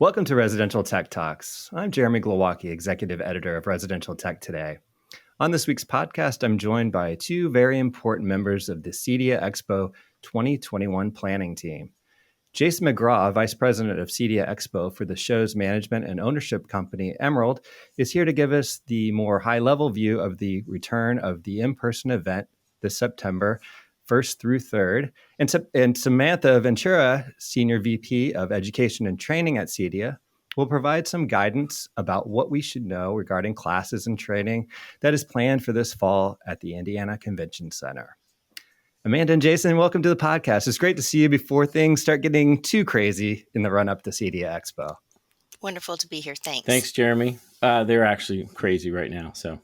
Welcome to Residential Tech Talks. I'm Jeremy Glowacki, Executive Editor of Residential Tech Today. On this week's podcast, I'm joined by two very important members of the CEDIA Expo 2021 planning team. Jason McGraw, Vice President of CEDIA Expo for the show's management and ownership company, Emerald, is here to give us the more high-level view of the return of the in-person event this September 1st through 3rd. And Samantha Ventura, Senior VP of Education and Training at CEDIA, will provide some guidance about what we should know regarding classes and training that is planned for this fall at the Indiana Convention Center. Amanda and Jason, welcome to the podcast. It's great to see you before things start getting too crazy in the run-up to CEDIA Expo. Wonderful to be here. Thanks. Thanks, Jeremy. They're actually crazy right now, so.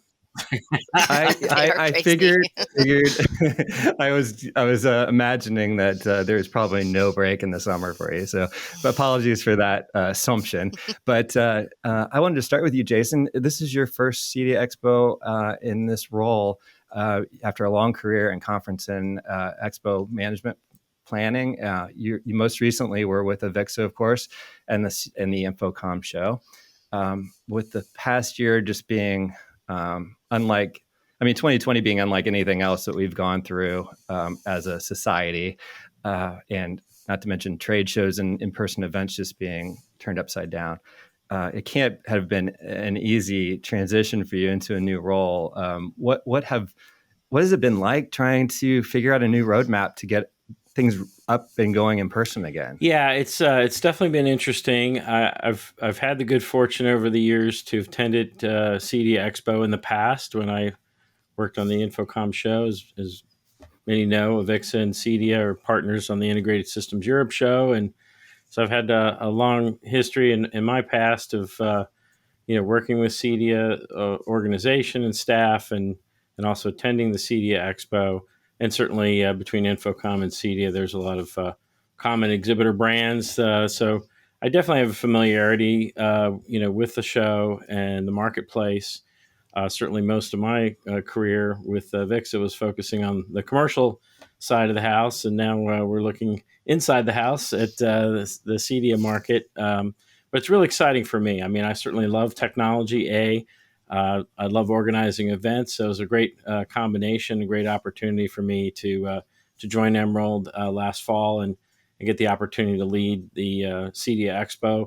I figured I was imagining that there's probably no break in the summer for you. So apologies for that assumption. But I wanted to start with you, Jason. This is your first CEDIA Expo in this role after a long career in conference and expo management planning. You most recently were with Avixa, of course, and the InfoComm show. With the past year just being 2020 being unlike anything else that we've gone through as a society, and not to mention trade shows and in-person events just being turned upside down. It can't have been an easy transition for you into a new role. What has it been like trying to figure out a new roadmap to get things up and going in person again? Yeah, it's definitely been interesting. I've had the good fortune over the years to have attended CEDIA Expo in the past when I worked on the InfoComm show. As many know, Avixa and CEDIA are partners on the Integrated Systems Europe show, and so I've had a long history in my past of working with CEDIA organization and staff, and also attending the CEDIA Expo. And certainly between InfoComm and CEDIA, there's a lot of common exhibitor brands. So I definitely have a familiarity, with the show and the marketplace. Certainly most of my career with Avixa was focusing on the commercial side of the house. And now we're looking inside the house at the CEDIA market. But it's really exciting for me. I mean, I certainly love technology, I love organizing events, so it was a great combination, a great opportunity for me to join Emerald last fall and get the opportunity to lead the CEDIA Expo.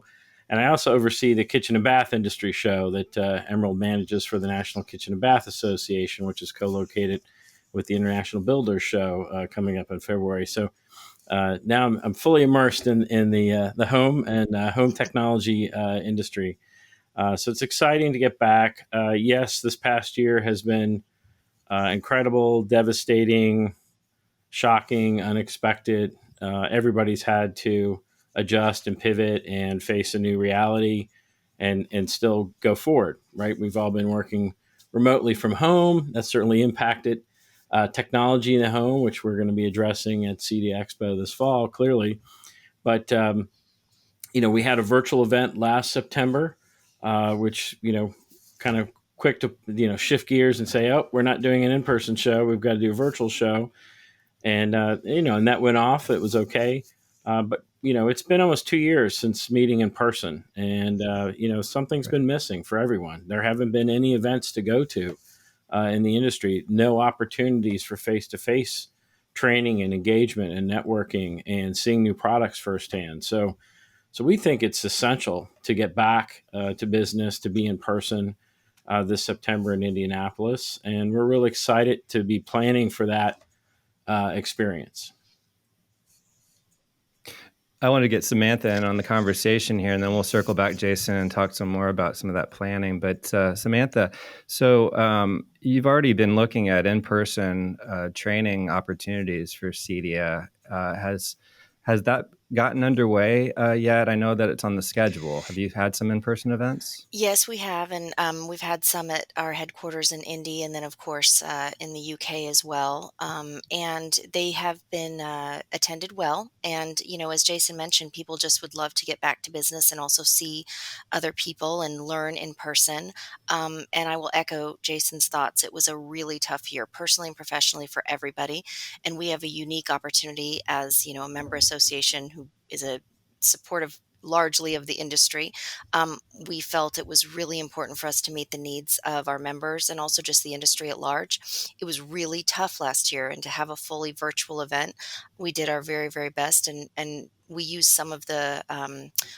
And I also oversee the kitchen and bath industry show that Emerald manages for the National Kitchen and Bath Association, which is co-located with the International Builders Show coming up in February. So now I'm fully immersed in the home and home technology industry. So it's exciting to get back. Yes, this past year has been incredible, devastating, shocking, unexpected. Everybody's had to adjust and pivot and face a new reality and still go forward, right? We've all been working remotely from home. That's certainly impacted technology in the home, which we're going to be addressing at CEDIA Expo this fall, clearly. But, we had a virtual event last September, which, kind of quick to, shift gears and say, oh, we're not doing an in-person show. We've got to do a virtual show. And, and that went off. It was okay. But, it's been almost 2 years since meeting in person. And, something's been missing for everyone. There haven't been any events to go to in the industry, no opportunities for face-to-face training and engagement and networking and seeing new products firsthand. So we think it's essential to get back to business, to be in person this September in Indianapolis. And we're really excited to be planning for that experience. I want to get Samantha in on the conversation here, and then we'll circle back, Jason, and talk some more about some of that planning. But Samantha, so you've already been looking at in-person training opportunities for CEDIA. Has that gotten underway yet? I know that it's on the schedule. Have you had some in-person events? Yes, we have. And we've had some at our headquarters in Indy, and then, of course, in the UK as well. And they have been attended well. And, as Jason mentioned, people just would love to get back to business and also see other people and learn in person. And I will echo Jason's thoughts. It was a really tough year, personally and professionally, for everybody. And we have a unique opportunity as, a member association who is a supportive largely of the industry, we felt it was really important for us to meet the needs of our members and also just the industry at large. It was really tough last year, and to have a fully virtual event, we did our very, very best, and we used some of the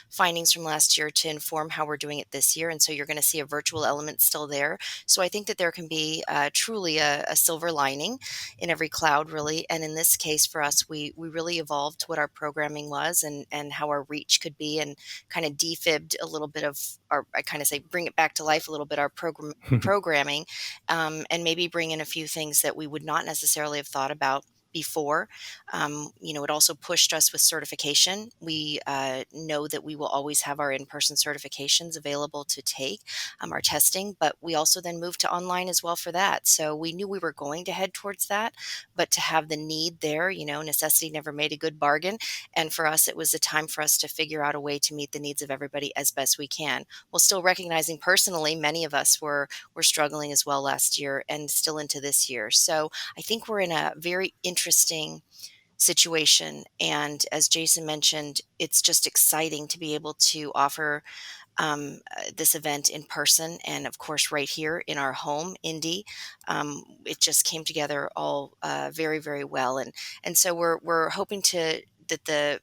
findings from last year to inform how we're doing it this year. And so you're going to see a virtual element still there. So I think that there can be truly a silver lining in every cloud, really. And in this case, for us, we really evolved what our programming was and how our reach could be, and kind of defibbed a little bit of our, I kind of say, bring it back to life a little bit, our programming, and maybe bring in a few things that we would not necessarily have thought about before. It also pushed us with certification. We know that we will always have our in-person certifications available to take our testing, but we also then moved to online as well for that. So we knew we were going to head towards that, but to have the need there, necessity never made a good bargain. And for us, it was a time for us to figure out a way to meet the needs of everybody as best we can, while still recognizing personally, many of us were struggling as well last year and still into this year. So I think we're in a very interesting situation. And as Jason mentioned, it's just exciting to be able to offer this event in person, and of course right here in our home, Indy. It just came together all very, very well. And so we're hoping that the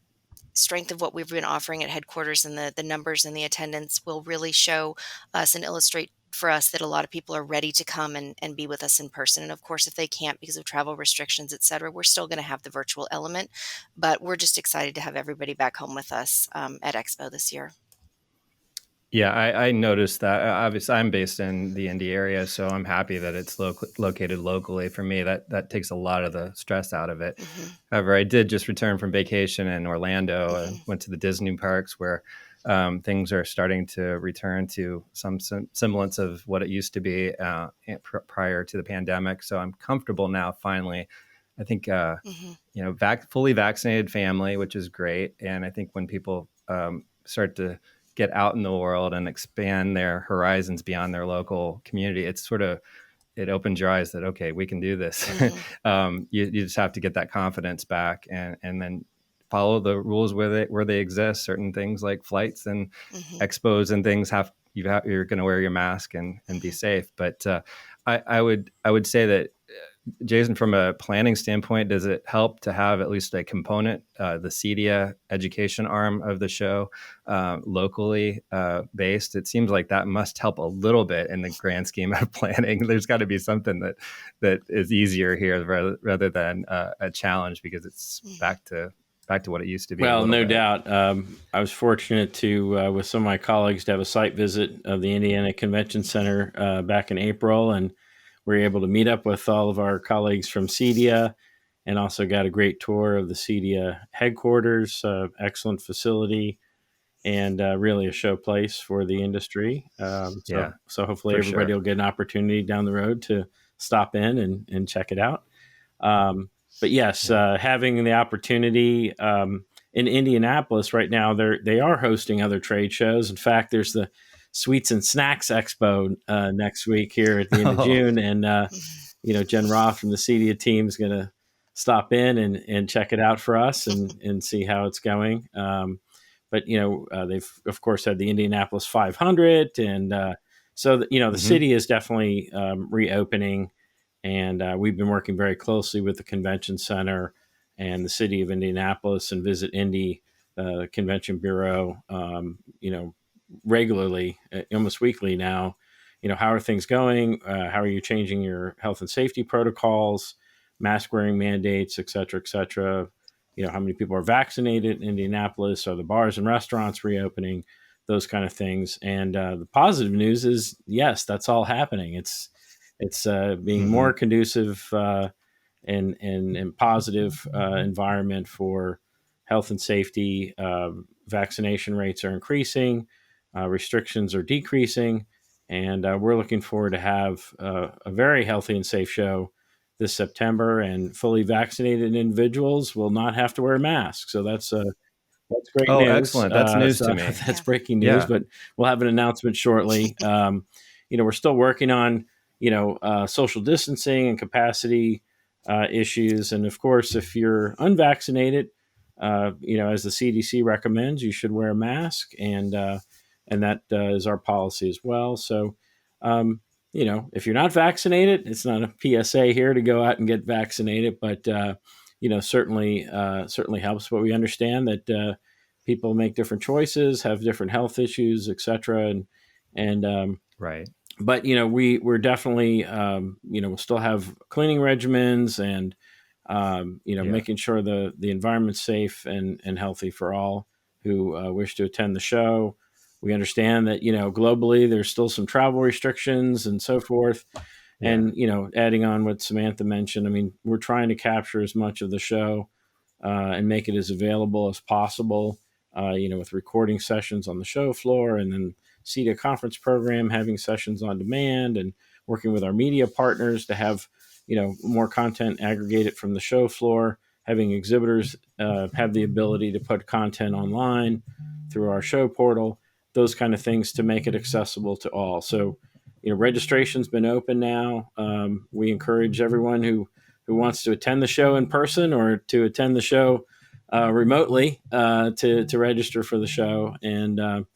strength of what we've been offering at headquarters and the numbers and the attendance will really show us and illustrate for us that a lot of people are ready to come and be with us in person. And of course, if they can't because of travel restrictions, et cetera, we're still going to have the virtual element, but we're just excited to have everybody back home with us at Expo this year. Yeah, I noticed that. Obviously, I'm based in the Indy area, so I'm happy that it's located locally. For me, that takes a lot of the stress out of it. Mm-hmm. However, I did just return from vacation in Orlando and Mm-hmm. went to the Disney parks, where things are starting to return to some semblance of what it used to be prior to the pandemic. So I'm comfortable now, finally. I think, Mm-hmm. fully vaccinated family, which is great. And I think when people start to get out in the world and expand their horizons beyond their local community, it opens your eyes that, okay, we can do this. Mm-hmm. You just have to get that confidence back and then follow the rules where they exist. Certain things like flights and Mm-hmm. expos and things you're going to wear your mask and be Mm-hmm. safe. But I would say that, Jason, from a planning standpoint, does it help to have at least a component, the CEDIA education arm of the show, locally based? It seems like that must help a little bit in the grand scheme of planning. There's got to be something that is easier here rather than a challenge, because it's back to what it used to be. Well, no bit. doubt. I was fortunate to, with some of my colleagues, to have a site visit of the Indiana Convention Center back in April, and we were able to meet up with all of our colleagues from CEDIA, and also got a great tour of the CEDIA headquarters. Excellent facility, and really a showplace for the industry. So hopefully everybody will get an opportunity down the road to stop in and check it out. But yes, having the opportunity in Indianapolis right now, they are hosting other trade shows. In fact, there's the Sweets and Snacks Expo next week here at the end of June, and Jen Roth from the CEDIA team is going to stop in and check it out for us and see how it's going. But they've of course had the Indianapolis 500, and so the city is definitely reopening. And we've been working very closely with the convention center and the city of Indianapolis and Visit Indy Convention Bureau, regularly, almost weekly now. How are things going? How are you changing your health and safety protocols, mask wearing mandates, et cetera, et cetera? How many people are vaccinated in Indianapolis? Are the bars and restaurants reopening? Those kind of things. And the positive news is, yes, that's all happening. It's being more conducive and positive environment for health and safety. Vaccination rates are increasing, restrictions are decreasing, and we're looking forward to have a very healthy and safe show this September. And fully vaccinated individuals will not have to wear masks. So that's great news. Excellent. That's news to me. That's breaking news, but we'll have an announcement shortly. We're still working on social distancing and capacity issues. And of course, if you're unvaccinated, as the CDC recommends, you should wear a mask, and that is our policy as well. So, if you're not vaccinated, it's not a PSA here to go out and get vaccinated, but certainly helps. But we understand that people make different choices, have different health issues, etc. And Right. but we're definitely we'll still have cleaning regimens and making sure the environment's safe and healthy for all who wish to attend the show. We understand that globally there's still some travel restrictions and so forth. Yeah. And adding on what Samantha mentioned, I mean, we're trying to capture as much of the show and make it as available as possible. With recording sessions on the show floor, and then CEDIA conference program having sessions on demand, and working with our media partners to have more content aggregated from the show floor, having exhibitors have the ability to put content online through our show portal, those kind of things to make it accessible to all. So, registration's been open now. We encourage everyone who wants to attend the show in person or to attend the show remotely to register for the show. And,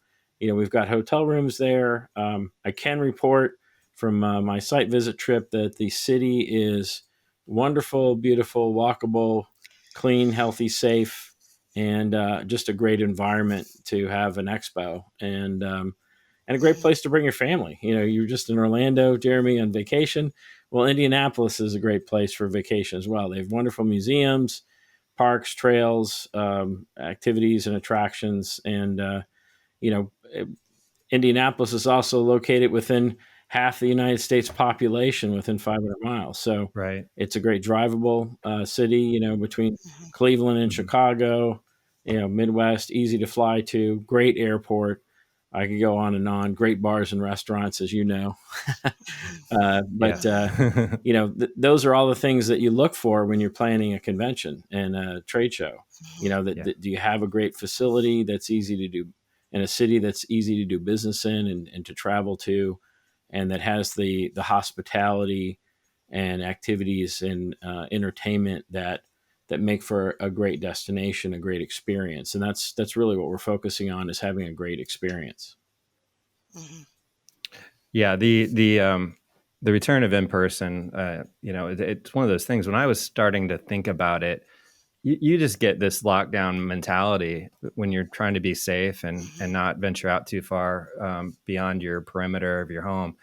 we've got hotel rooms there. I can report from my site visit trip that the city is wonderful, beautiful, walkable, clean, healthy, safe, and just a great environment to have an expo. And a great place to bring your family. You were just in Orlando, Jeremy, on vacation. Well, Indianapolis is a great place for vacation as well. They have wonderful museums, parks, trails, activities, and attractions. And, Indianapolis is also located within half the United States population within 500 miles. So Right. it's a great drivable city, between Cleveland and Chicago, Midwest, easy to fly to, great airport. I could go on and on. Great bars and restaurants, as you know. Those are all the things that you look for when you're planning a convention and a trade show. Do you have a great facility that's easy to do in a city that's easy to do business in and to travel to, and that has the hospitality and activities and entertainment that make for a great destination, a great experience. And that's really what we're focusing on, is having a great experience. Mm-hmm. Yeah, the return of in person, it's one of those things. When I was starting to think about it, you just get this lockdown mentality when you're trying to be safe and not venture out too far beyond your perimeter of your home.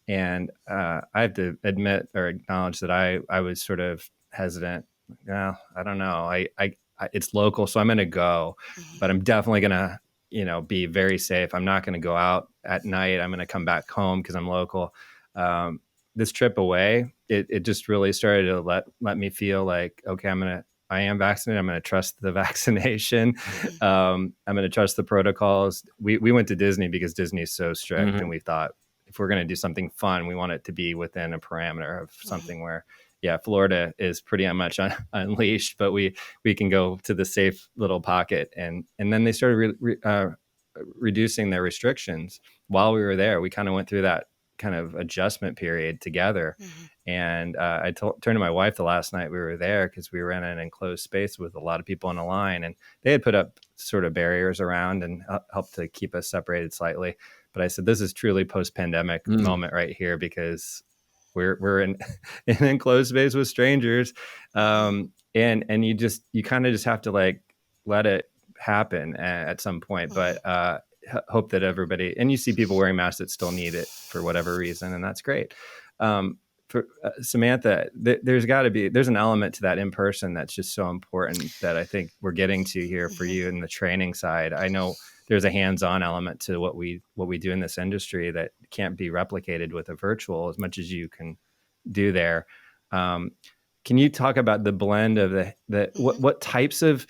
And I have to admit or acknowledge that I was sort of hesitant. Yeah, I don't know. I it's local, so I'm going to go, but I'm definitely going to be very safe. I'm not going to go out at night. I'm going to come back home because I'm local. This trip away, it just really started to let me feel like, okay, I am vaccinated. I'm going to trust the vaccination. I'm going to trust the protocols. We went to Disney because Disney is so strict, and we thought if we're going to do something fun, we want it to be within a parameter of something where, Florida is pretty much unleashed, but we can go to the safe little pocket. And then they started reducing their restrictions while we were there. We kind of went through that kind of adjustment period together. And I turned to my wife the last night we were there, because we were in an enclosed space with a lot of people on the line, and they had put up sort of barriers around and helped to keep us separated slightly. But I said, this is truly post-pandemic moment right here, because we're in an enclosed space with strangers. And you kind of just have to let it happen at some point. But hope that everybody, and you see people wearing masks that still need it for whatever reason, and that's great. For Samantha, there's an element to that in person that's just so important that I think we're getting to here for you in the training side. I know there's a hands-on element to what we do in this industry that can't be replicated with a virtual as much as you can do there. Can you talk about the blend of what types of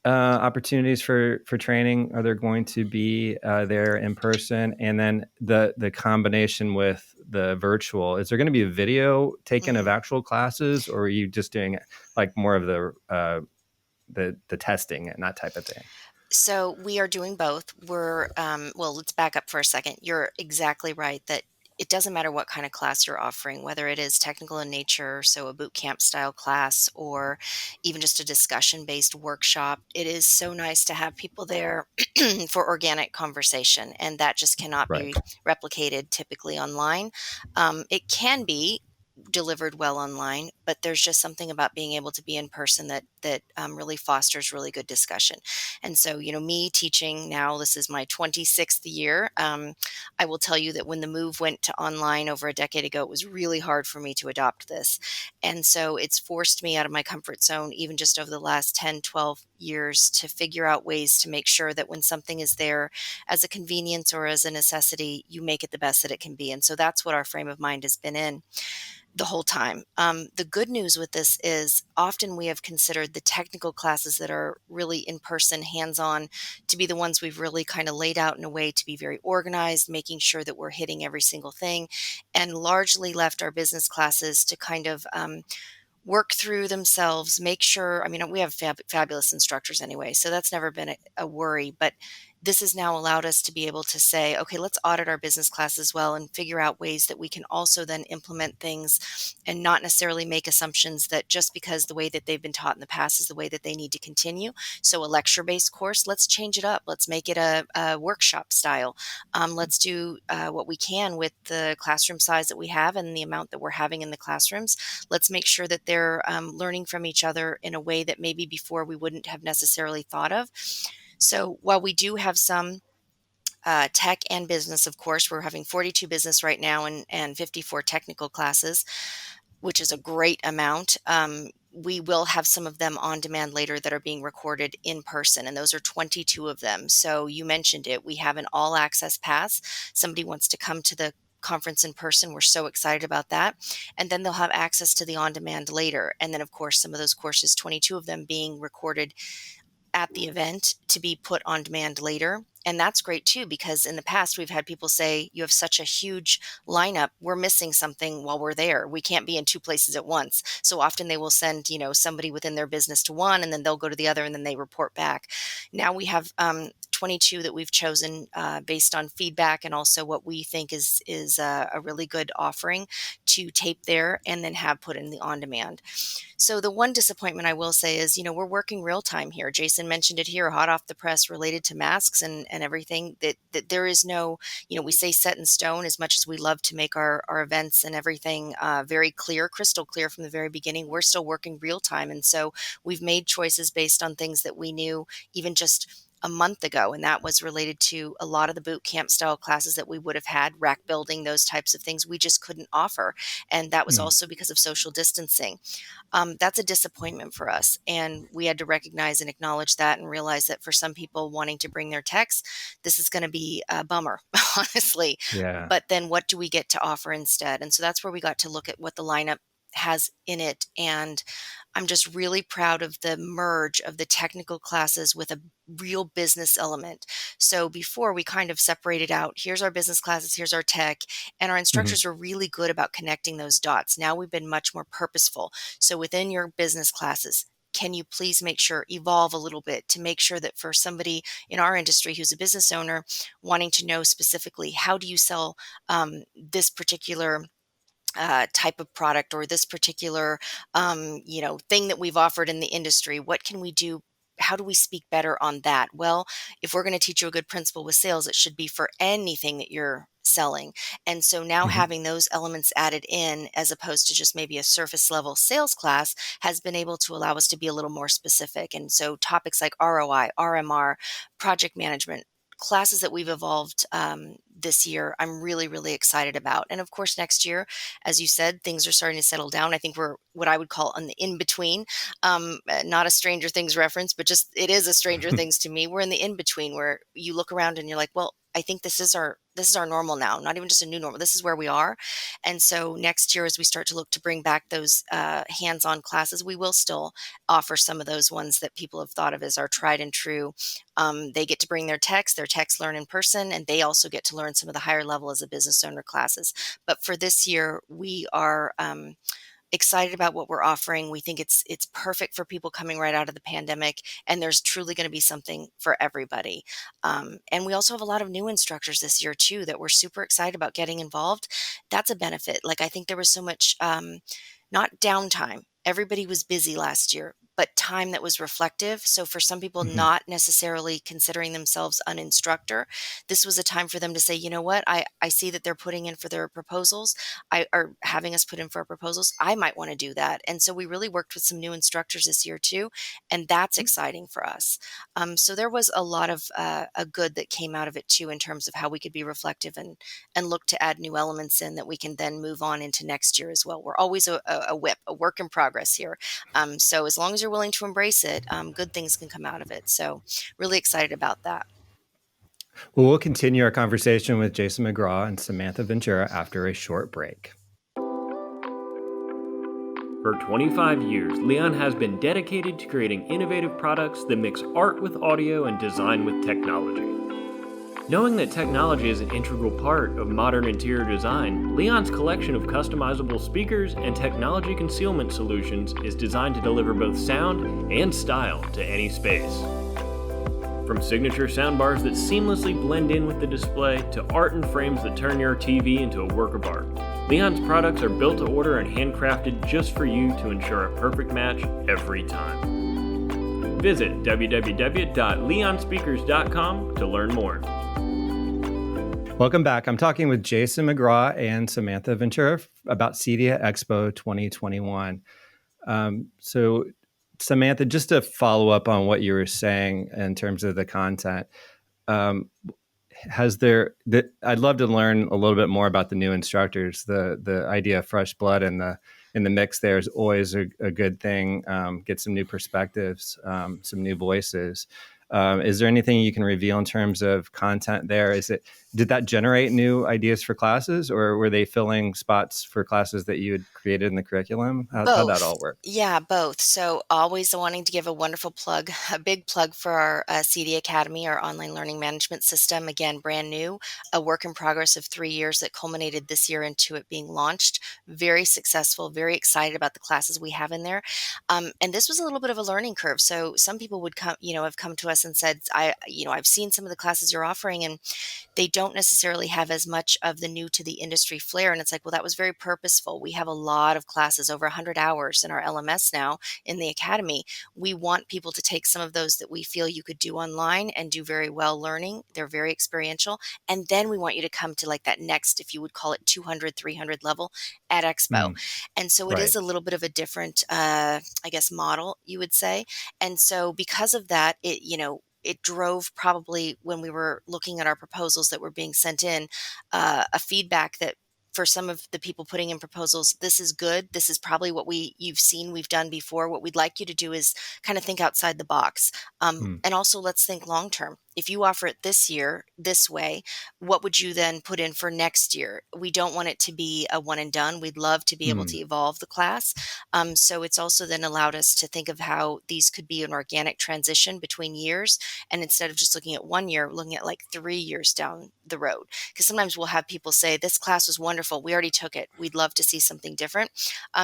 opportunities for training are there going to be there in person, and then the combination with the virtual? Is there going to be a video taken of actual classes, or are you just doing like more of the testing and that type of thing? So we are doing both. We're let's back up for a second. You're exactly right that it doesn't matter what kind of class you're offering, whether it is technical in nature, so a boot camp style class, or even just a discussion based workshop. It is so nice to have people there for organic conversation, and that just cannot Right. be replicated typically online. It can be delivered well online, but there's just something about being able to be in person that really fosters really good discussion. And so, me teaching now, this is my 26th year. I will tell you that when the move went to online over a decade ago, it was really hard for me to adopt this. And so it's forced me out of my comfort zone, even just over the last 10, 12 years, to figure out ways to make sure that when something is there as a convenience or as a necessity, you make it the best that it can be. And so that's what our frame of mind has been in the whole time. The good news with this is often we have considered the technical classes that are really in person, hands on, to be the ones we've really kind of laid out in a way to be very organized, making sure that we're hitting every single thing, and largely left our business classes to kind of work through themselves, make sure. I mean, we have fabulous instructors anyway, so that's never been a worry. But this has now allowed us to be able to say, okay, let's audit our business class as well and figure out ways that we can also then implement things and not necessarily make assumptions that just because the way that they've been taught in the past is the way that they need to continue. So a lecture-based course, let's change it up. Let's make it a workshop style. Let's do what we can with the classroom size that we have and the amount that we're having in the classrooms. Let's make sure that they're learning from each other in a way that maybe before we wouldn't have necessarily thought of. So while we do have some tech and business, of course, we're having 42 business right now and 54 technical classes, which is a great amount. We will have some of them on demand later that are being recorded in person, and those are 22 of them. So you mentioned it. We have an all access pass. Somebody wants to come to the conference in person. We're so excited about that. And then they'll have access to the on demand later. And then, of course, some of those courses, 22 of them being recorded at the event to be put on demand later. And that's great too, because in the past we've had people say, you have such a huge lineup, we're missing something while we're there. We can't be in two places at once. So often they will send, somebody within their business to one, and then they'll go to the other, and then they report back. Now we have 22 that we've chosen based on feedback and also what we think is a really good offering to tape there and then have put in the on demand. So the one disappointment I will say is, we're working real time here. Jason mentioned it here, hot off the press, related to masks and everything, that there is no, we say set in stone. As much as we love to make our events and everything very clear, crystal clear from the very beginning, we're still working real time. And so we've made choices based on things that we knew even just a month ago, and that was related to a lot of the boot camp style classes that we would have had, rack building, those types of things we just couldn't offer. And that was Mhm. also because of social distancing. That's a disappointment for us. And we had to recognize and acknowledge that and realize that for some people wanting to bring their techs, this is going to be a bummer, honestly. Yeah. But then what do we get to offer instead? And so that's where we got to look at what the lineup has in it. And I'm just really proud of the merge of the technical classes with a real business element. So before we kind of separated out, here's our business classes, here's our tech, and our Mhm. instructors were really good about connecting those dots. Now we've been much more purposeful. So within your business classes, can you please make sure evolve a little bit to make sure that for somebody in our industry who's a business owner wanting to know specifically how do you sell this particular type of product or this particular thing that we've offered in the industry, what can we do? How do we speak better on that? Well, if we're going to teach you a good principle with sales, it should be for anything that you're selling. And so now Mhm. having those elements added in as opposed to just maybe a surface level sales class has been able to allow us to be a little more specific. And so topics like ROI, RMR, project management, classes that we've evolved this year, I'm really, really excited about. And of course, next year, as you said, things are starting to settle down. I think we're what I would call on the in between, not a Stranger Things reference, but just it is a Stranger Things to me. We're in the in between where you look around and you're like, well, I think this is our normal now, not even just a new normal. This is where we are. And so next year, as we start to look to bring back those hands-on classes, we will still offer some of those ones that people have thought of as our tried and true. They get to bring their techs learn in person, and they also get to learn some of the higher level as a business owner classes. But for this year, we are excited about what we're offering. We think it's perfect for people coming right out of the pandemic, and there's truly going to be something for everybody. And we also have a lot of new instructors this year too that we're super excited about getting involved. That's a benefit. Like, I think there was so much not downtime. Everybody was busy last year, but time that was reflective. So for some people Hmm. not necessarily considering themselves an instructor, this was a time for them to say, you know what, I see that they're putting in for their proposals. I are having us put in for our proposals. I might want to do that. And so we really worked with some new instructors this year too. And that's exciting for us. So there was a lot of a good that came out of it too, in terms of how we could be reflective and look to add new elements in that we can then move on into next year as well. We're always a whip, a work in progress here. So as long as you're willing to embrace it, good things can come out of it. So really excited about that. Well, we'll continue our conversation with Jason McGraw and Samantha Ventura after a short break. For 25 years, Leon has been dedicated to creating innovative products that mix art with audio and design with technology. Knowing that technology is an integral part of modern interior design, Leon's collection of customizable speakers and technology concealment solutions is designed to deliver both sound and style to any space. From signature soundbars that seamlessly blend in with the display to art and frames that turn your TV into a work of art, Leon's products are built to order and handcrafted just for you to ensure a perfect match every time. Visit www.leonspeakers.com to learn more. Welcome back. I'm talking with Jason McGraw and Samantha Ventura about CEDIA Expo 2021. So Samantha, just to follow up on what you were saying in terms of the content, I'd love to learn a little bit more about the new instructors. The idea of fresh blood in the mix there is always a good thing. Get some new perspectives, some new voices. Is there anything you can reveal in terms of content there? Did that generate new ideas for classes, or were they filling spots for classes that you had created in the curriculum? How'd that all work? Yeah, both. So always wanting to give a wonderful plug, a big plug for our CD Academy, our online learning management system. Again, brand new, a work in progress of 3 years that culminated this year into it being launched. Very successful, very excited about the classes we have in there. And this was a little bit of a learning curve. So some people would come, have come to us and said, I've seen some of the classes you're offering, and they don't necessarily have as much of the new to the industry flair. And it's like, well, that was very purposeful. We have a lot of classes, over 100 hours in our LMS now in the Academy. We want people to take some of those that we feel you could do online and do very well learning. They're very experiential. And then we want you to come to like that next, if you would call it 200, 300 level at Expo. And so it Right. is a little bit of a different, model, you would say. And so because of that, it drove, probably when we were looking at our proposals that were being sent in, a feedback that for some of the people putting in proposals, this is good. This is probably what you've seen we've done before. What we'd like you to do is kind of think outside the box. And also let's think long term. If you offer it this year, this way, what would you then put in for next year? We don't want it to be a one and done. We'd love to be able to evolve the class. So it's also then allowed us to think of how these could be an organic transition between years. And instead of just looking at 1 year, looking at like 3 years down the road. Because sometimes we'll have people say, this class was wonderful. We already took it. We'd love to see something different.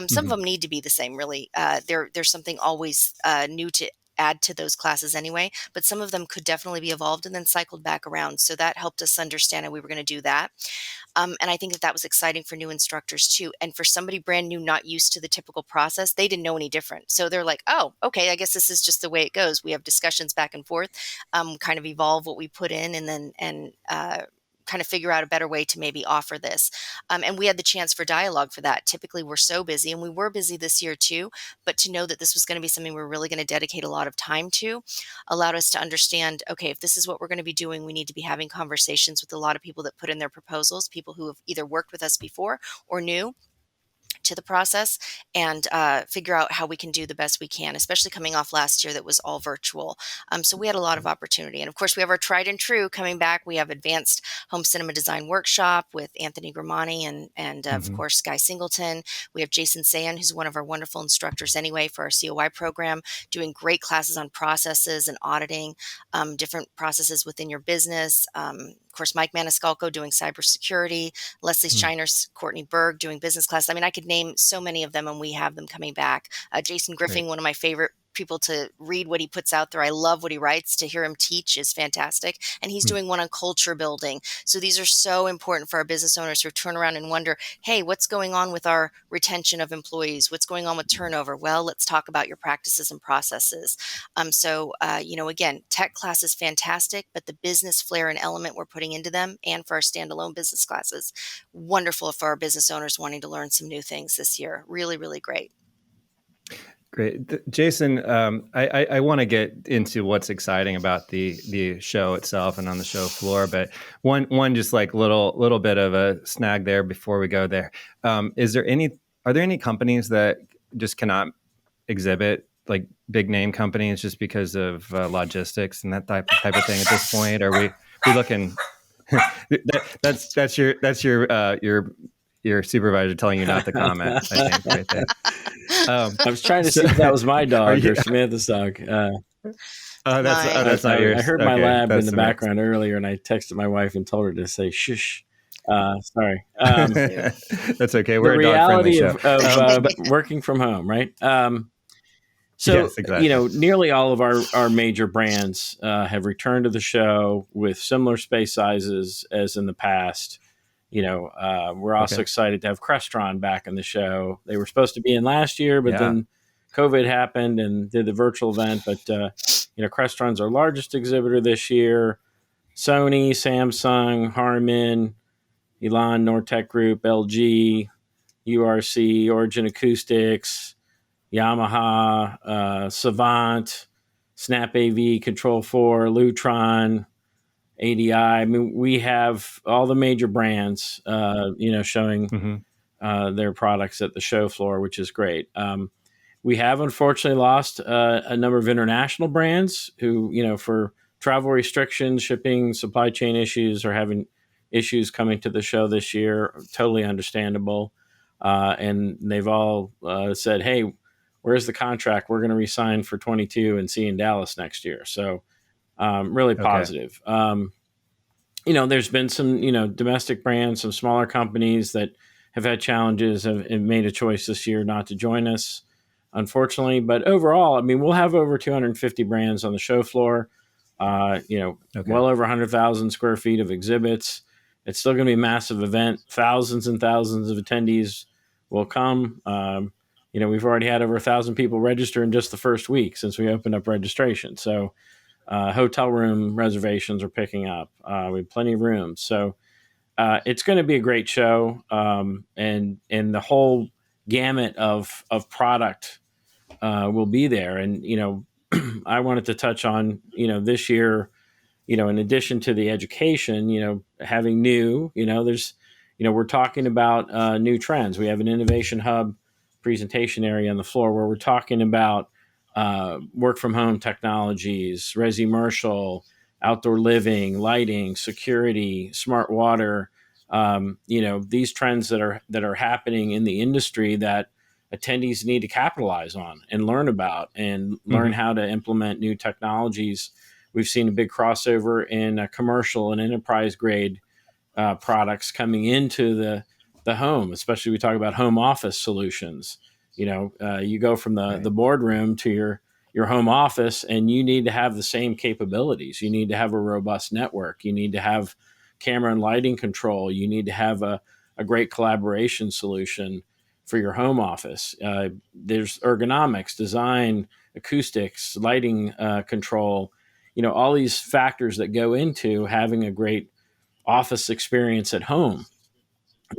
Some of them need to be the same, really. There's something always new to add to those classes anyway, but some of them could definitely be evolved and then cycled back around. So that helped us understand how we were going to do that. And I think that was exciting for new instructors too. And for somebody brand new, not used to the typical process, they didn't know any different. So they're like, oh, okay, I guess this is just the way it goes. We have discussions back and forth, kind of evolve what we put in, and then kind of figure out a better way to maybe offer this. And we had the chance for dialogue for that. Typically, we're so busy, and we were busy this year too, but to know that this was going to be something we're really going to dedicate a lot of time to allowed us to understand, okay, if this is what we're going to be doing, we need to be having conversations with a lot of people that put in their proposals, people who have either worked with us before or new to the process, and figure out how we can do the best we can, especially coming off last year that was all virtual. So we had a lot of opportunity. And of course, we have our tried and true coming back. We have Advanced Home Cinema Design Workshop with Anthony Gramani and of course, Guy Singleton. We have Jason Sayan, who's one of our wonderful instructors anyway for our COI program, doing great classes on processes and auditing, different processes within your business, Of course, Mike Maniscalco doing cybersecurity, Leslie Scheiners, Courtney Berg doing business class. I mean, I could name so many of them, and we have them coming back. Jason Griffin, one of my favorite people to read what he puts out there. I love what he writes. To hear him teach is fantastic. And he's doing one on culture building. So these are so important for our business owners who turn around and wonder, hey, what's going on with our retention of employees? What's going on with turnover? Well, let's talk about your practices and processes. Again, tech class is fantastic, but the business flair and element we're putting into them, and for our standalone business classes, wonderful for our business owners wanting to learn some new things this year. Really, really great. Great. Jason, I want to get into what's exciting about the show itself and on the show floor, but one just like little bit of a snag there before we go there. Are there any companies that just cannot exhibit, like big name companies, just because of logistics and that type of thing at this point? Are we looking that's your supervisor telling you not to comment, I think, right there. I was trying to see if that was my dog or Samantha's dog. That's not yours. I heard my lab in the background earlier, and I texted my wife and told her to say shush. Sorry. That's okay. We're the a dog-friendly reality show. of working from home, right? Yes, exactly. Nearly all of our major brands have returned to the show with similar space sizes as in the past. We're also excited to have Crestron back in the show. They were supposed to be in last year, but then COVID happened and did the virtual event. But, Crestron's our largest exhibitor this year. Sony, Samsung, Harman, Elan, Nortec Group, LG, URC, Origin Acoustics, Yamaha, Savant, Snap AV, Control 4, Lutron, ADI. I mean, we have all the major brands, showing their products at the show floor, which is great. We have unfortunately lost a number of international brands who, for travel restrictions, shipping, supply chain issues, are having issues coming to the show this year. Totally understandable. And they've all said, hey, where's the contract? We're going to resign for 22 and see you in Dallas next year. So really positive. There's been some, domestic brands, some smaller companies that have had challenges and made a choice this year not to join us, unfortunately. But overall, I mean, we'll have over 250 brands on the show floor, well over 100,000 square feet of exhibits. It's still going to be a massive event. Thousands and thousands of attendees will come. We've already had over 1,000 people register in just the first week since we opened up registration. So hotel room reservations are picking up. We have plenty of rooms. So it's going to be a great show. And the whole gamut of product will be there. And, I wanted to touch on, this year, in addition to the education, having new, there's, we're talking about new trends. We have an innovation hub presentation area on the floor where we're talking about work from home technologies, resi-commercial, outdoor living, lighting, security, smart water. These trends that are happening in the industry that attendees need to capitalize on and learn about and learn how to implement new technologies. We've seen a big crossover in commercial and enterprise grade products coming into the home, especially we talk about home office solutions. You go from the boardroom to your home office, and you need to have the same capabilities. You need to have a robust network. You need to have camera and lighting control. You need to have a great collaboration solution for your home office. There's ergonomics, design, acoustics, lighting control, all these factors that go into having a great office experience at home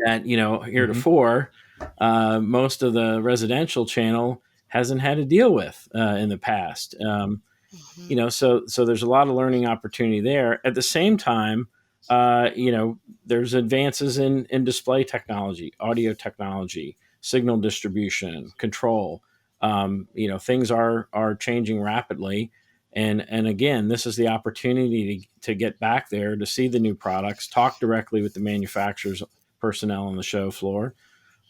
that, heretofore, most of the residential channel hasn't had to deal with in the past. So there's a lot of learning opportunity there. At the same time, there's advances in display technology, audio technology, signal distribution, control. Things are changing rapidly. And again, this is the opportunity to get back there, to see the new products, talk directly with the manufacturers personnel on the show floor.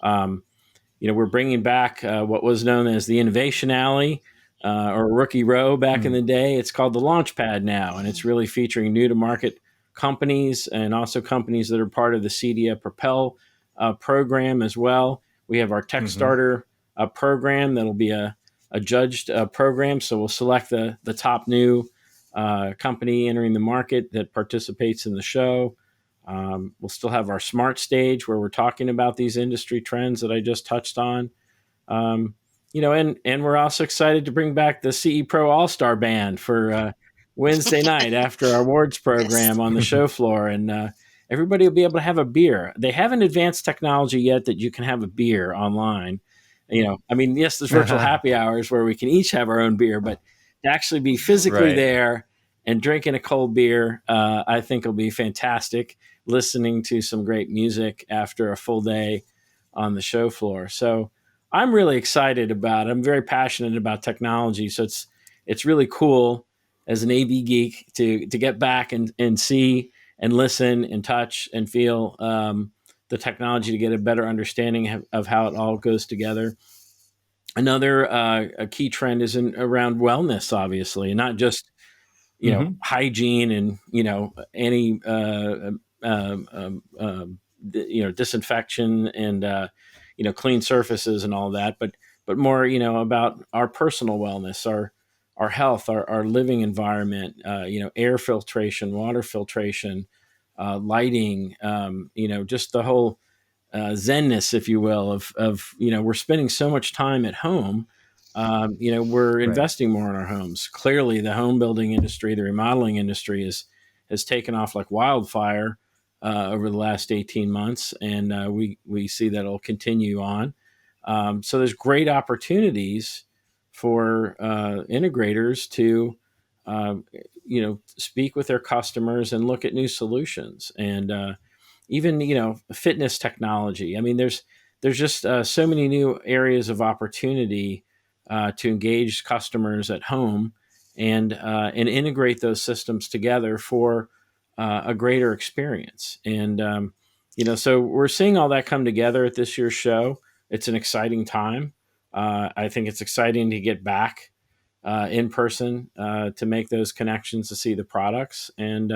We're bringing back what was known as the Innovation Alley or Rookie Row back in the day. It's called the Launchpad now, and it's really featuring new to market companies and also companies that are part of the CEDIA Propel program as well. We have our Tech Starter program that'll be a judged program. So we'll select the top new company entering the market that participates in the show. We'll still have our Smart Stage where we're talking about these industry trends that I just touched on. And we're also excited to bring back the CE Pro All-Star Band for Wednesday night after our awards program on the show floor. And everybody will be able to have a beer. They haven't advanced technology yet that you can have a beer online. Yes, there's virtual happy hours where we can each have our own beer, but to actually be physically there and drinking a cold beer, I think will be fantastic, listening to some great music after a full day on the show floor. So I'm really excited about it. I'm very passionate about technology. So it's really cool as an AV geek to get back and see and listen and touch and feel the technology to get a better understanding of how it all goes together. Another a key trend is around wellness, obviously, and not just hygiene and any disinfection and clean surfaces and all that, but more about our personal wellness, our health, our living environment, air filtration, water filtration, lighting, just the whole zenness, if you will, of we're spending so much time at home. We're investing more in our homes. Clearly, the home building industry, the remodeling industry has taken off like wildfire over the last 18 months, and we see that it'll continue on. So there's great opportunities for integrators to speak with their customers and look at new solutions, and even fitness technology. I mean, there's just so many new areas of opportunity to engage customers at home and integrate those systems together for a greater experience. And so we're seeing all that come together at this year's show. It's an exciting time. I think it's exciting to get back in person to make those connections, to see the products. And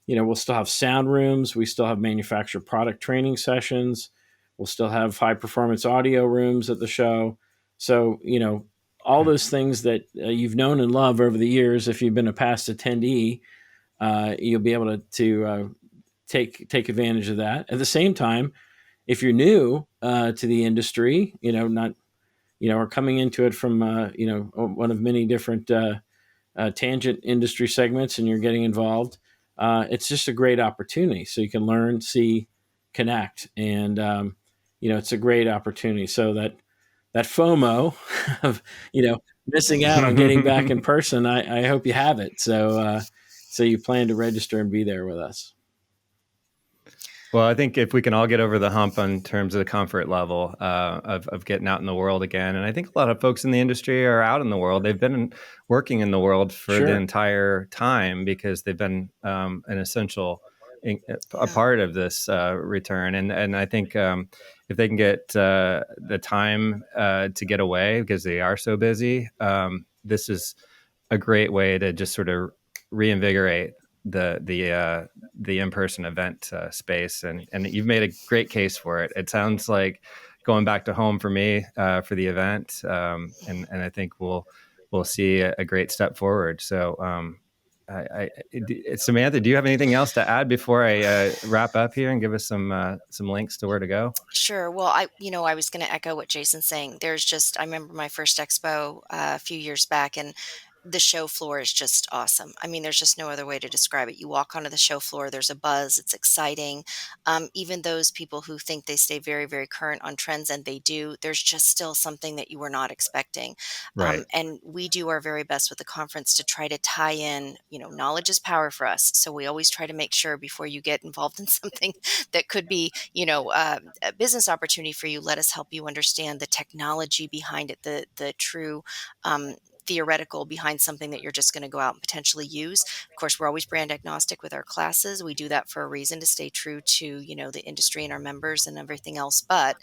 we'll still have sound rooms. We still have manufacturer product training sessions. We'll still have high performance audio rooms at the show. So, all those things that you've known and loved over the years, if you've been a past attendee, you'll be able to take advantage of that. At the same time, if you're new to the industry, not or coming into it from one of many different tangent industry segments, and you're getting involved, it's just a great opportunity. So you can learn, see, connect, and it's a great opportunity. So that FOMO of missing out on getting back in person, I hope you have it. So you plan to register and be there with us. Well, I think if we can all get over the hump in terms of the comfort level of getting out in the world again, and I think a lot of folks in the industry are out in the world. They've been working in the world for the entire time because they've been an essential a part of this return. And I think if they can get the time to get away because they are so busy, this is a great way to just sort of reinvigorate the in-person event space, and you've made a great case for it. It sounds like going back to home for me for the event, and I think we'll see a great step forward. So, Samantha, do you have anything else to add before I wrap up here and give us some links to where to go? Sure. Well, I was going to echo what Jason's saying. I remember my first expo a few years back, and the show floor is just awesome. I mean, there's just no other way to describe it. You walk onto the show floor, there's a buzz, it's exciting. Even those people who think they stay very, very current on trends, and they do, there's just still something that you were not expecting. Right. And we do our very best with the conference to try to tie in, knowledge is power for us. So we always try to make sure before you get involved in something that could be, a business opportunity for you, let us help you understand the technology behind it, the true theoretical behind something that you're just going to go out and potentially use. Of course, we're always brand agnostic with our classes. We do that for a reason, to stay true to, the industry and our members and everything else. But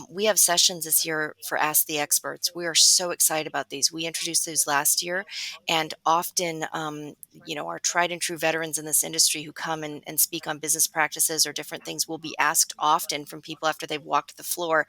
we have sessions this year for Ask the Experts. We are so excited about these. We introduced these last year, and often, our tried and true veterans in this industry who come and speak on business practices or different things will be asked often from people after they've walked the floor,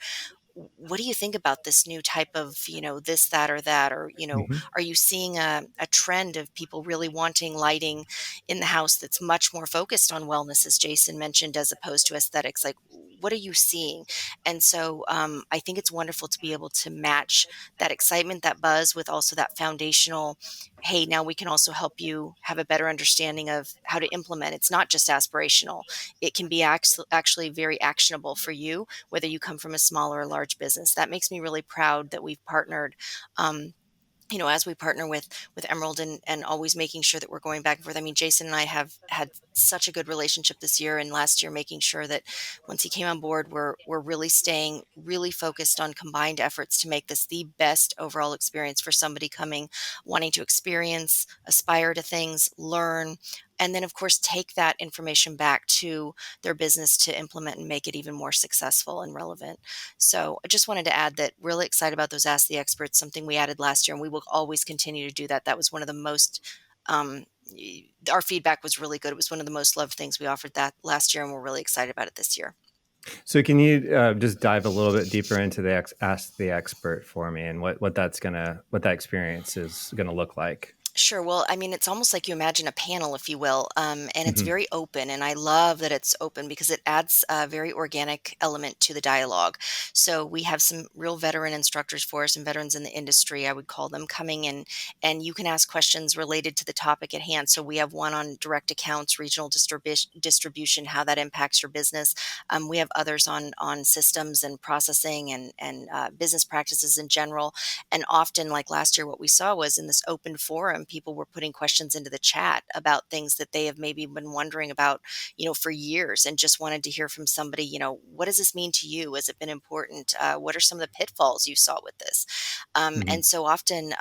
what do you think about this new type of, this, that, or that? Or, Hmm. are you seeing a trend of people really wanting lighting in the house that's much more focused on wellness, as Jason mentioned, as opposed to aesthetics? Like, what are you seeing? And so I think it's wonderful to be able to match that excitement, that buzz, with also that foundational, hey, now we can also help you have a better understanding of how to implement. It's not just aspirational. It can be actually very actionable for you, whether you come from a small or a large business. That makes me really proud that we've partnered. As we partner with Emerald, and always making sure that we're going back and forth. I mean, Jason and I have had such a good relationship this year and last year, making sure that once he came on board, we're really staying really focused on combined efforts to make this the best overall experience for somebody coming, wanting to experience, aspire to things, learn, and then of course take that information back to their business to implement and make it even more successful and relevant. So I just wanted to add that, really excited about those Ask the Experts, something we added last year, and we will always continue to do that. That was one of the most, our feedback was really good. It was one of the most loved things we offered that last year, and we're really excited about it this year. So can you just dive a little bit deeper into the Ask the Expert for me, and what that experience is gonna look like? Sure. Well, I mean, it's almost like you imagine a panel, if you will, and it's Hmm. very open. And I love that it's open because it adds a very organic element to the dialogue. So we have some real veteran instructors for us, and veterans in the industry, I would call them, coming in, and you can ask questions related to the topic at hand. So we have one on direct accounts, regional distribution, how that impacts your business. We have others on systems and processing and business practices in general. And often, like last year, what we saw was in this open forum, people were putting questions into the chat about things that they have maybe been wondering about, for years, and just wanted to hear from somebody, what does this mean to you? Has it been important? What are some of the pitfalls you saw with this? Hmm. And so often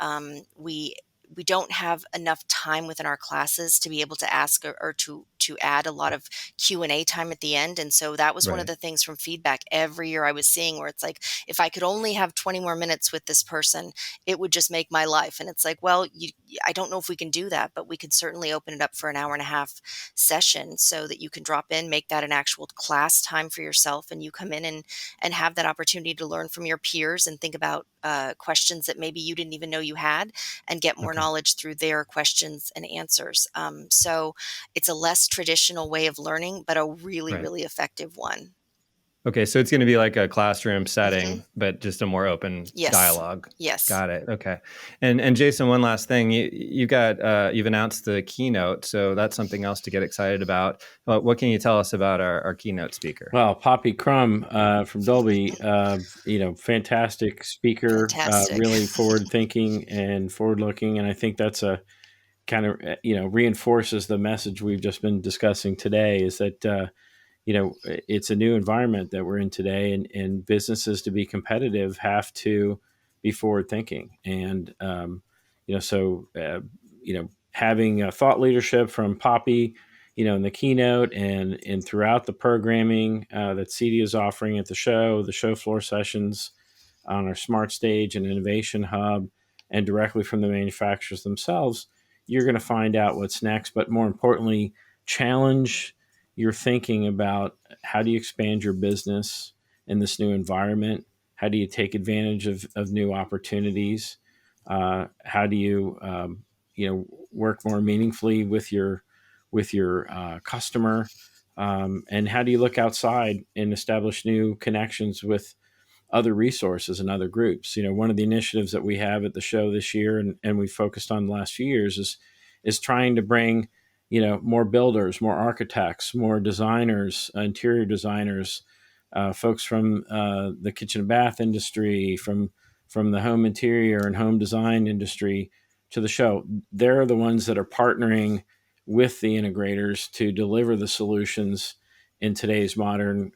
we don't have enough time within our classes to be able to ask, or to add a lot of Q&A time at the end. And so that was one of Right. the things from feedback every year I was seeing, where it's like, if I could only have 20 more minutes with this person, it would just make my life. And it's like, well, I don't know if we can do that, but we could certainly open it up for an hour and a half session so that you can drop in, make that an actual class time for yourself, and you come in and have that opportunity to learn from your peers and think about questions that maybe you didn't even know you had, and get more Okay. knowledge through their questions and answers. So it's a less traditional way of learning, but a really, Right. really effective one. Okay, so it's going to be like a classroom Hmm. setting, but just a more open Yes. dialogue. Yes. Got it. Okay, and Jason, one last thing, you've announced the keynote, so that's something else to get excited about. What can you tell us about our keynote speaker? Well, Poppy Crum from Dolby, fantastic speaker, Fantastic. really forward thinking and forward looking. And I think that's a kind of, reinforces the message we've just been discussing today, is that, it's a new environment that we're in today, and businesses, to be competitive, have to be forward thinking. And, having thought leadership from Poppy, in the keynote and throughout the programming that CEDIA is offering at the show floor sessions on our Smart Stage and Innovation Hub, and directly from the manufacturers themselves, you're going to find out what's next. But more importantly, challenge your thinking about, how do you expand your business in this new environment? How do you take advantage of new opportunities? How do you, work more meaningfully with your customer? And how do you look outside and establish new connections with other resources and other groups? One of the initiatives that we have at the show this year, and we focused on the last few years, is trying to bring, more builders, more architects, more designers, interior designers, folks from the kitchen and bath industry, from the home interior and home design industry to the show. They're the ones that are partnering with the integrators to deliver the solutions in today's modern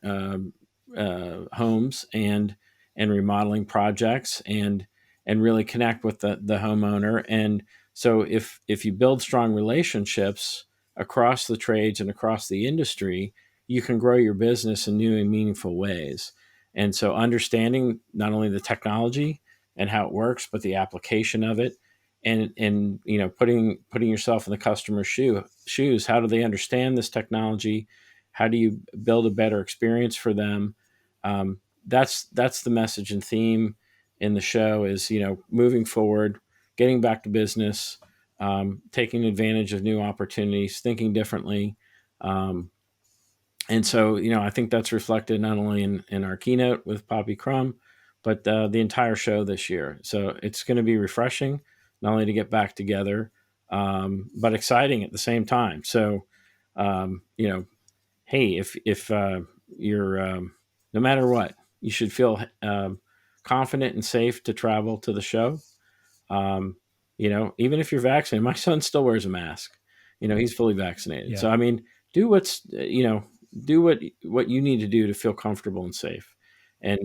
homes and remodeling projects, and and really connect with the homeowner. And so if you build strong relationships across the trades and across the industry, you can grow your business in new and meaningful ways. And so understanding not only the technology and how it works, but the application of it, and putting yourself in the customer's shoes. How do they understand this technology? How do you build a better experience for them? That's the message and theme in the show is, moving forward, getting back to business, taking advantage of new opportunities, thinking differently. And so, I think that's reflected not only in our keynote with Poppy Crum, but the entire show this year. So it's going to be refreshing, not only to get back together, but exciting at the same time. So, hey, if you're, no matter what, you should feel confident and safe to travel to the show. Even if you're vaccinated, my son still wears a mask. He's fully vaccinated. Yeah. So, do do what you need to do to feel comfortable and safe. And,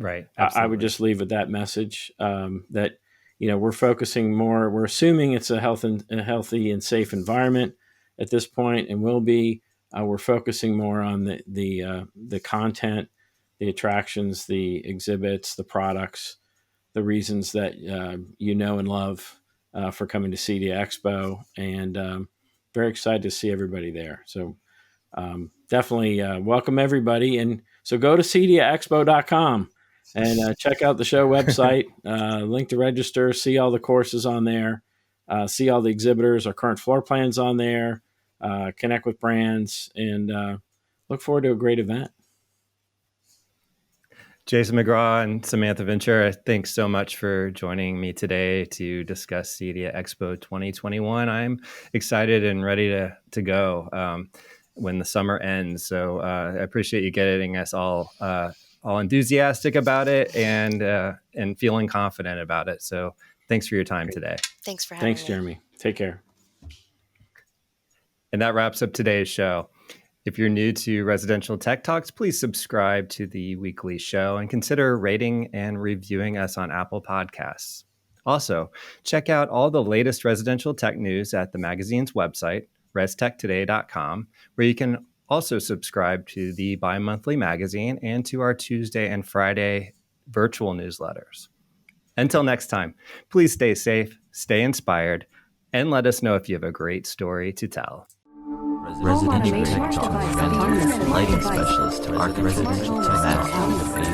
Right. I would just leave with that message, that, we're focusing more, we're assuming it's a healthy and safe environment at this point, and will be. We're focusing more on the content, the attractions, the exhibits, the products, the reasons that and love for coming to CEDIA Expo, and very excited to see everybody there. So definitely welcome everybody, and so go to CEDIAExpo.com and check out the show website, link to register, see all the courses on there, see all the exhibitors, our current floor plans on there. Connect with brands, and look forward to a great event. Jason McGraw and Samantha Ventura, thanks so much for joining me today to discuss CEDIA Expo 2021. I'm excited and ready to go when the summer ends. So I appreciate you getting us all enthusiastic about it and feeling confident about it. So thanks for your time today. Thanks for having me. Thanks, Jeremy. Take care. And that wraps up today's show. If you're new to Residential Tech Talks, please subscribe to the weekly show and consider rating and reviewing us on Apple Podcasts. Also, check out all the latest residential tech news at the magazine's website, restechtoday.com, where you can also subscribe to the bi-monthly magazine and to our Tuesday and Friday virtual newsletters. Until next time, please stay safe, stay inspired, and let us know if you have a great story to tell. Residential Tech Talk, lighting specialist, residential tech.